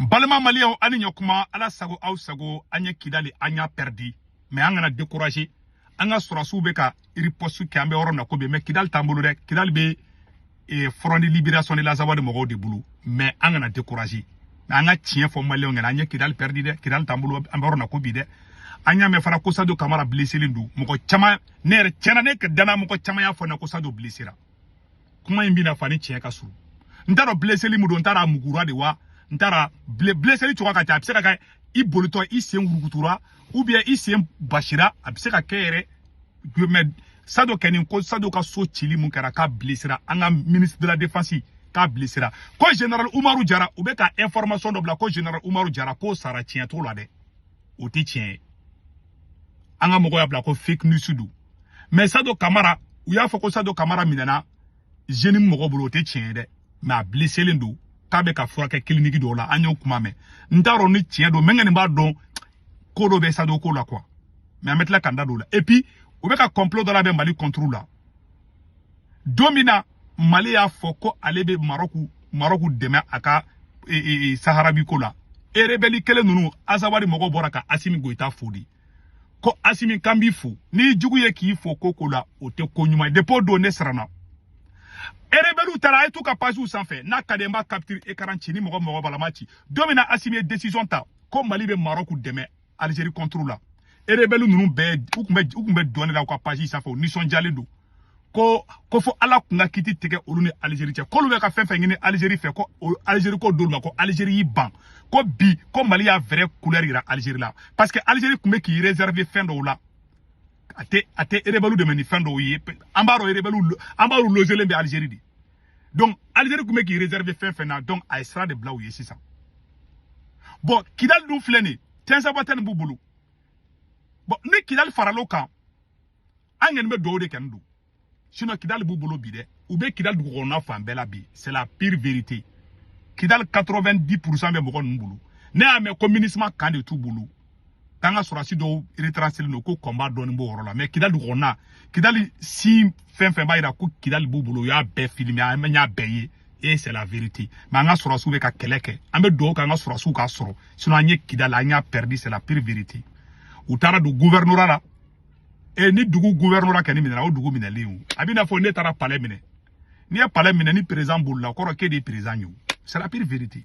Balma Malien ani nyokuma ala sago au sago anye Kidali anya perdi mais angana décourager anga surasu be ka ripostu kambe oro na ko be mais Kidal tambulu de Kidal be front de libération de la Zawa de Mogo de Boulou mais angana décourager anga tien fo Malien ngana anye Kidal perdi de Kidal tambulu ambe oro na ko bi de anya me fara ko sado kamara blessé lindu moko chama nere chena ne ke dana moko chama ya fo na ko sado blessé kuma imbi na fani tien ka suru ntaro blessé li mudo ntara mugura de wa ntara blessé li tuka ka abse ka I bolito I sen rukutura ou bien I sen bashira abse ka kere me sado kenin ko sado ka so chili mun kara ka blessera anga ministre de la défense ka blessera ko général Oumarou Diarra ou be ka information do bla ko général Oumarou Diarra ko sara tien to la de o ti tien anga mogo ya bla ko fake news du mais sado Camara ou ya foko sado Camara minana jeni mogo bolo te tien de ma blessé lendo kabe ka fura ke clinique do la anyo kuma me ndaro ni tien do mengani ba don ko do be sado ko la quoi mais mettre la kanda do la et puis ou be ka complot do la be Mali contrôle la domina Mali ya foko alebe Maroc deme aka Sahara bi ko la e rebeli kele nunu azawari mogo boraka Assimi Goïta fodi ko Assimi kambi fo ni jugu ye ki fo ko la o te ko nyuma depo do ne srana erebelu tara etu ka page sanfɛ na kademba capture écran chini mogo balamachi domina Assimi décision ta ko Mali be Maroc deme Algérie contrôle la erebelu nunu be ukumbe donner la ka page sanfɛ ni son jalindo ko fo ala kunga kiti tege olu ni Algérie cɛ ko lu be ka fɛn fɛn ɲini Algérie fɛ ko Algérie ko dolu ma ko Algérie yi ban ko bi ko Mali ya vrai couleur yira Algérie la parce que Algérie kun be ki réserver fɛn dɔw la ate rebelu de meni fɛn dɔw ye ambaro logelen be Algérie di donc Algérie kun be ki réserver fɛn na donc a sera de bla u ye sisan bon Kidal dun filɛ ni tensabatɛni b'u bolo bon ni Kidal faralo kan an ŋɛni be dɔw de kɛni don sinon Kidal b'u bolo bi dɛ u be Kidal dugukɔnɔna fan bɛɛ la bi c'est la pire vérité Kidal 90% bɛ mɔgɔ ninnu bolo ne y'a mɛn ko MINUSMA kan de t'u bolo k'an ka sɔrɔsi dɔw retracer no ko combat dɔɔni b'o yɔrɔ la mais Kidal dugukɔnɔna Kidal si fɛn fɛn b'a yira ko Kidal b'u bolo u y'a bɛɛ filmer an y'a bɛɛ ye et c'est la vérité mais an ka sɔrɔsiw bɛ ka kɛlɛ kɛ an bɛ dugawu kɛ an ka sɔrɔsiw ka sɔrɔ sinon an ye Kidal an y'a perdu c'est la pire vérité u taara don gouvernorat la et ni dugu gouvernorat kɛni minɛna o dugu minɛlen o a b'i n'a fɔ ne taara palais minɛ n'i ye palais minɛ ni président bolila kɔrɔ k'e de ye président ye o c'est la pire vérité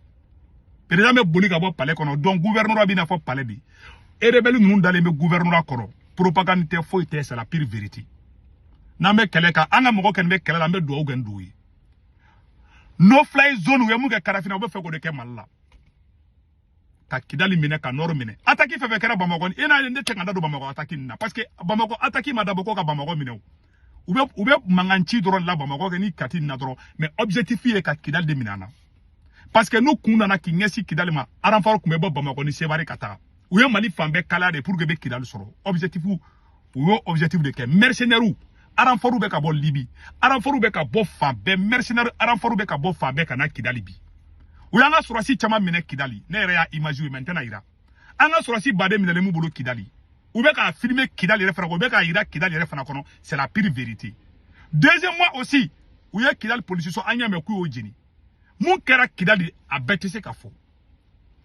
président bɛ boli ka bɔ palais kɔnɔ donc gouvernorat b'i n'a fɔ palais de e rebelle ninnu dalen bɛ gouvernorat kɔrɔ propagande tɛ foyi tɛ c'est la pire vérité n'an bɛ kɛlɛ kan an ka mɔgɔ kɛni bɛ kɛlɛ la an bɛ dugawu kɛ n'u ye no fly zone u ye mun kɛ Karafina u bɛ fɛ k'o de kɛ Mali la ka Kidali minɛ ka Nord minɛ attaque fɛn fɛn kɛra Bamakɔ e n'a ye ne tɛ ka da don Bamakɔ attaque nin na parce que Bamakɔ attaque ma dabɔ ko ka Bamakɔ minɛ o u bɛ mankan ci dɔrɔn la Bamakɔ kɛ ni Kati nin na dɔrɔn mais objectif ye ka Kidali de minɛ an na parce que n'u kun nana k'i ɲɛsin Kidali ma renfort kun bɛ bɔ Bamakɔ ni Seware ka taga u ye Mali fan bɛɛ kalaya de pour que bɛ Kidali sɔrɔ objectif u y'o objectif de kɛ mercenaires renfort bɛ ka bɔ Libye renfort bɛ ka bɔ fan bɛɛ mercenaires renfort bɛ ka bɔ fan bɛɛ ka na Kidali bi u y'an ka sɔrɔsi caman minɛ Kidali ne yɛrɛ y'a image ye mais n tɛna yira an ka sɔrɔsi baden minɛlen m'u bolo Kidali u bɛ ka filmer Kidali yɛrɛ fana u bɛ ka yira Kidali yɛrɛ fana kɔnɔ c'est la pire vérité deuxièmement aussi u ye Kidali policiers an y'a mɛn k'u y'o jeni mun kɛra Kidali a bɛɛ tɛ se ka fɔ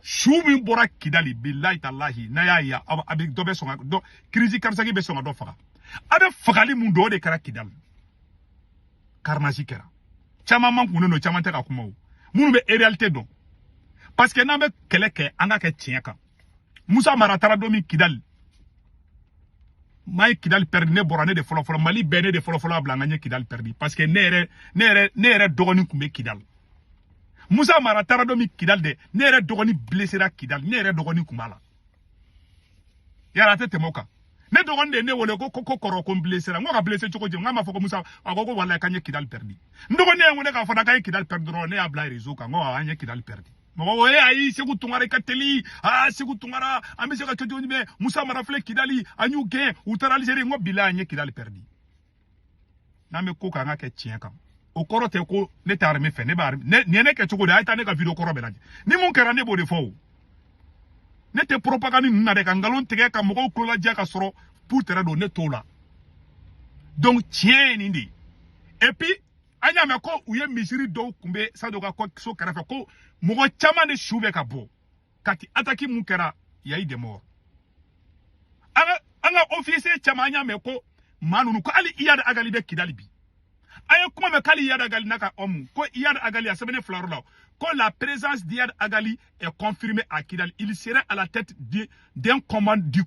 su min bɔra Kidali billahi tallahi n'a y'a ye a bɛ dɔ bɛ sɔn ka dɔ crise cardiaque bɛ sɔn ka dɔ faga a bɛ fagali mun dɔn o de kɛra Kidali carnage kɛra caman man kunnen don caman tɛ ka kuma o minnu bɛ réalité dɔn parce que n'an bɛ kɛlɛ kɛ an ka kɛ tiɲɛ kan Musa Mara taara don min Kidali maa ye Kidali perdu ne bɔra ne de fɔlɔ fɔlɔ Mali bɛɛ ne de fɔlɔ fɔlɔ a bila an ka ɲɛ Kidali perdu parce que ne yɛrɛ dɔgɔnin kun bɛ Kidali Musa Mara taara don min Kidali dɛ ne yɛrɛ dɔgɔnin blessera Kidali ne yɛrɛ dɔgɔnin kun b'a la yala a tɛ tɛmɛ o kan ne dɔgɔnin de ye ne wele ko kɔrɔ ko n blessera n ko ka blessé cogo di n k'a ma fɔ ko Musa a ko walayi k'an ye Kidali perdu n dɔgɔnin ye n wele k'a fɔ k'an ye Kidali perdu dɔrɔn ne y'a bila réseau kan n ko an ye Kidali perdu mɔgɔ ko ayi Seku Tunkara i ka teli Seku Tunkara an bɛ se ka kɛ cogo jumɛn Musa Mara filɛ Kidali an y'u gɛn u taara Algérie n ko bilayi an ye Kidali perdu n'an bɛ ko k'an ka kɛ tiɲɛ kan o kɔrɔ tɛ ko ne tɛ armée fɛ nin ye ne kɛ cogo di a ye taa ne ka vidéo kɔrɔ bɛɛ lajɛ ni mun kɛra ne b'o de fɔ o ne tɛ propagande ninnu na dɛ ka nkalon tigɛ ka mɔgɔw kulo lajɛ ka sɔrɔ pour tɛrɛ don ne t'o la donc tiɲɛ ye nin de ye et puis an y'a mɛn ko u ye misiri dɔw kun bɛ Sadio ka so kɛrɛfɛ ko mɔgɔ caman de su bɛ ka bɔ kati attaque mun kɛra y a eu des morts anga officier chamanya me ko manunu ko ali iyad agali be Kidali bi aye kuma me kali iyad agali naka omu ko iyad agali a sebene fleur là ko la présence d'Iyad Agali est confirmée à Kidali. Il serait à la tête du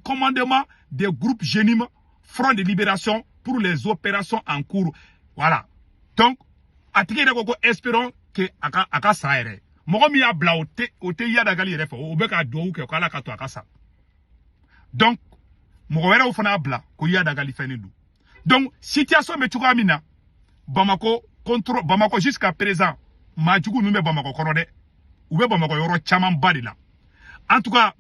commandement des groupes Génime, Front de Libération pour les opérations en cours. Voilà. Donc, espérons que Aka Saere. Mogomi a bla ote Iyad Agali refo. Obeka do ke kala kato akasa. Donc, Mogowera ofana bla ko Iyad Agali fenelu. Donc, situation me tukamina. Bamako contrôle Bamako jusqu'à présent. Majugu nous Bamako korode. Ube Bamako yoro chaman badila. En tout cas,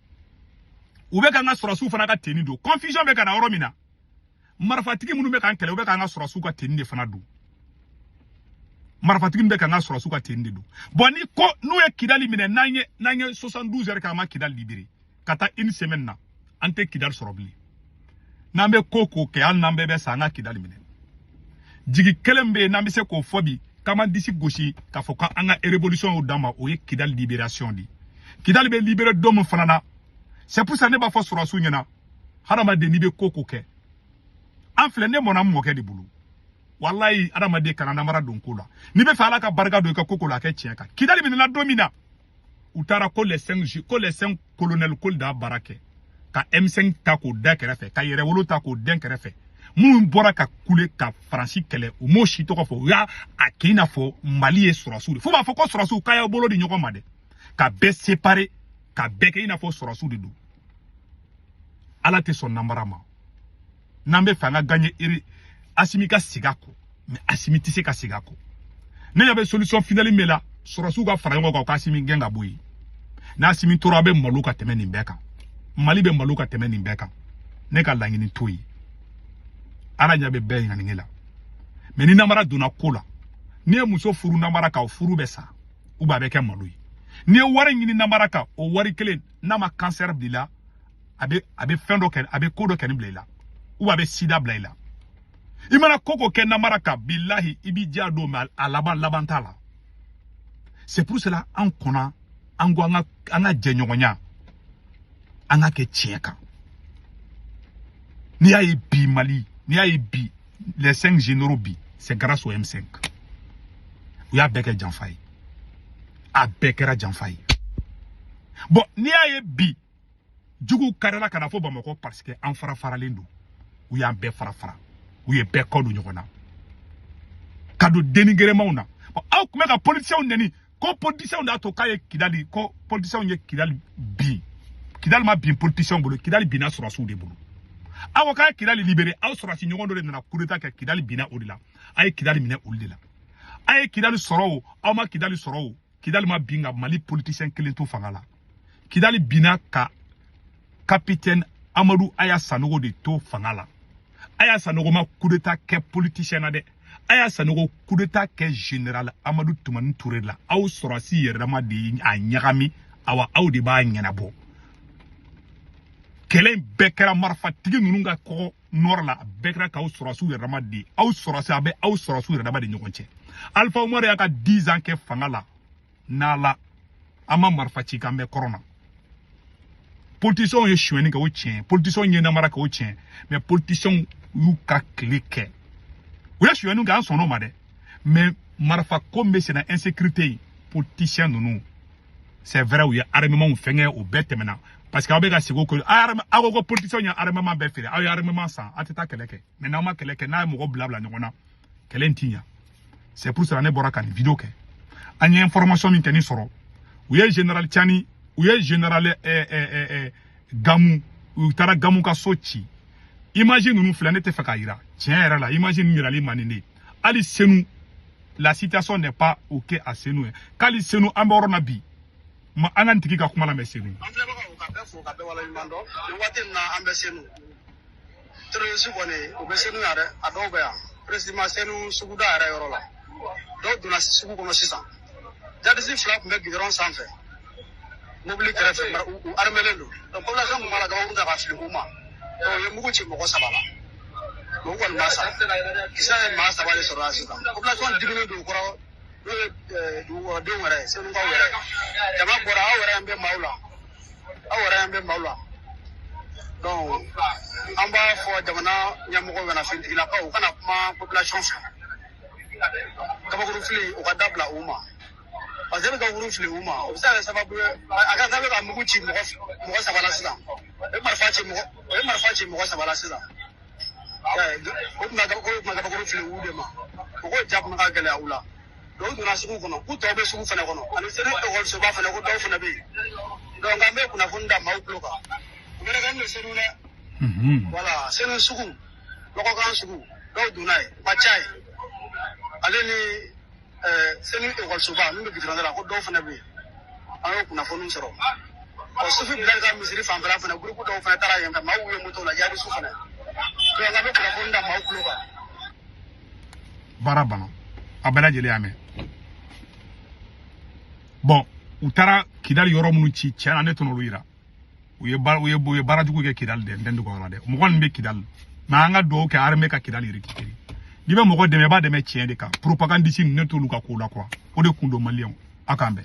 ube kanga surasu fana ka tenido. Confusion be kana oromina. Marfatiki munu be kan kele ube kanga surasu ka tenide fana do. Marfatiki be kanga surasu ka tenide do. Boni ko nous e Kidali mine nanye 72 heures kama Kidali libéré. Kata une semaine na ante Kidali sorobli. Nambe koko ke al nambe be sanga Kidali mine. Jigi kelembe nambe se ko fobi. Kama disi goshi ka foka anga révolution au dama o ye Kidali libération di. Kidali be libéré dom fanana. C'est pour ça ne ba fo surasu nyana. Harama de ni be koko ke. Anfle ne mona mo ke di bulu. Wallahi harama de kana mara don kola. Ni be fala ka barga do ka koko la ke tienka. Kidali be na domina. Utara ko les 5 colonel kol da barake. Ka M5 ta ko da kerefe, ka yere wolo ta ko den kerefe. Moun bora ka kule ka Franci kele o mo shi to ko fo ya akina fo Mali e surasu. Fo ba fo ko surasu ka ya bolo di nyoko made. Ka be séparé ka be ke ina fo surasu de do. Ala te son nambarama. Nambe fanga gagner iri Assimi ka sigako. Mais Assimi tise ka sigako. Ne yabe solution finale mela surasu ga fara ngo ka Assimi genga boyi. Na Assimi toro be maluka temeni mbeka. Mali be maluka temeni mbeka. Ne ka langini toyi. Ala nyabe be ngangela. Mais ni namara duna kola. Ni muso furu namara ka furu besa. Uba be ke maluyi. Ni wari ngini namara ka o wari kelen nama cancer bila abe fendo ken abe kodo ken bila. Uba be sida bila. Imana koko ken namara ka billahi ibi diado mal alabantala. C'est pour cela en kona ango anga jenyonya. Anga ke tieka. Ni ayi bi Mali. Ni a bi les 5 généraux bi, c'est grâce au M5. Il y a Becker Janfay. A Becker Janfay. Bon, ni a bi, Djougou Karela Kanafo Bamako parce que en fara lindo. Ou y a un bé fara. Ou y a bé kodo nyokona. Kado dénigré mauna. Bon, a comme la politicien neni, ko politicien na to kaye Kidali, ko politicien nye Kidali bi. Kidali ma bien politicien bolo, Kidali bina sur asu de bolo. Avocat Kidali libéré, aw sorati nyogon do na coup d'état ke Kidali bina odila. Ay Kidali mine odila. Ay Kidali soro, aw ma Kidali soro. Kidali ma binga Mali politicien kelentou fangala. Kidali bina ka capitaine Amadou Aya Sanogo de to fangala. Aya Sanogo ma coup d'état ke politicien na de. Aya Sanogo coup d'état ke général Amadou Toumani Touré la. Aw sorasi yerama de a nyagami awa aw de ba nyanabo. Kelen bekera marfa tigi nunga ko nor la bekera ka surasu de ramadi au surasi abe au surasu de ramadi nyokonche Alpha Omar yaka 10 ans ke fangala nala ama marfa chika me corona politicien ye choueni ka o tien politicien ye namara ka o tien mais politicien yu ka cliquer ou ya choueni ga son no made mais marfa kombe c'est na insécurité politicien nous c'est vrai ou ya armement ou fenge ou betemena. Parce qu'avec la seconde, ago politicien y a armement beffé, a armement sans, ateta keleke. Mais non ma keleke na mo blabla nyona. Kelentia. C'est pour cela ne bora kan vidéo ke. Anya information min teni soro. Ou ye général Tiani, ou ye général Gamou, ou tara Gamou ka sochi. Imagine nous flâner te fakaira. Tiens là, imagine Mirali Manine. Ali Senou, la situation n'est pas OK à Senou. Kali Senou amborona bi. Ma anantiki ka kuma la mesenu. Kabe wala mando wati na ambesenu tre su bone obesenu yare adobe ya president senu suguda yare yorola do duna sugu kono sisa jadi si flap me gidron sanfe mobili krefe armelendo donc la gamu mala gamu da fasli kuma to ye mugu ci moko sabala mo wal masa kisa masa wale so rasika population dibino do koro do were senu ko were jama bora were ambe maula awara yambe mawla donc an b'a fɔ jamana ɲɛmɔgɔw kana fɛntigilakaw kana kuma population fɛ kabakuru fili u ka dabila u ma parce que bɛ kabakuru fili u ma o bɛ se ka kɛ sababu ye a ka sababu ka mugu ci mɔgɔ saba la sisan o ye marifa ci mɔgɔ saba la sisan o tun bɛ kabakuru fili u de ma o ko ja kun ka gɛlɛya u la donc u donna sugu kɔnɔ k'u tɔw bɛ sugu fana kɔnɔ ani seli ekɔlisoba fana ko dɔw fana bɛ yen donc an bɛ kunnafoni da maaw tulo kan u bɛ kɛ n'o seli dɛ voilà seli sugu lɔgɔkan sugu dɔw donna yen ma ca ye ale ni seli ekɔlisoba min bɛ gidɔrɔn la ko dɔw fana bɛ yen an y'o kunnafoni sɔrɔ ɔ sufi bilali ka misiri fanfɛla fana gurupu dɔw fana taara yen ka maaw ye moto la jaabi su fana donc an bɛ kunnafoni da maaw tulo kan. baara banna a bɛɛ lajɛlen y'a mɛn bon u taara Kidali yɔrɔ minnu ci tiɲɛ na ne tɛna olu yira u ye baara jugu kɛ Kidali dɛ n tɛ n dɔgɔya la dɛ mɔgɔ min bɛ Kidali mais an ka dugawu kɛ armée ka Kidali récupérer n'i bɛ mɔgɔ dɛmɛ i b'a dɛmɛ tiɲɛ de kan propagandiste ne t'olu ka ko la quoi o de kun don maliyɛnw a k'an bɛn.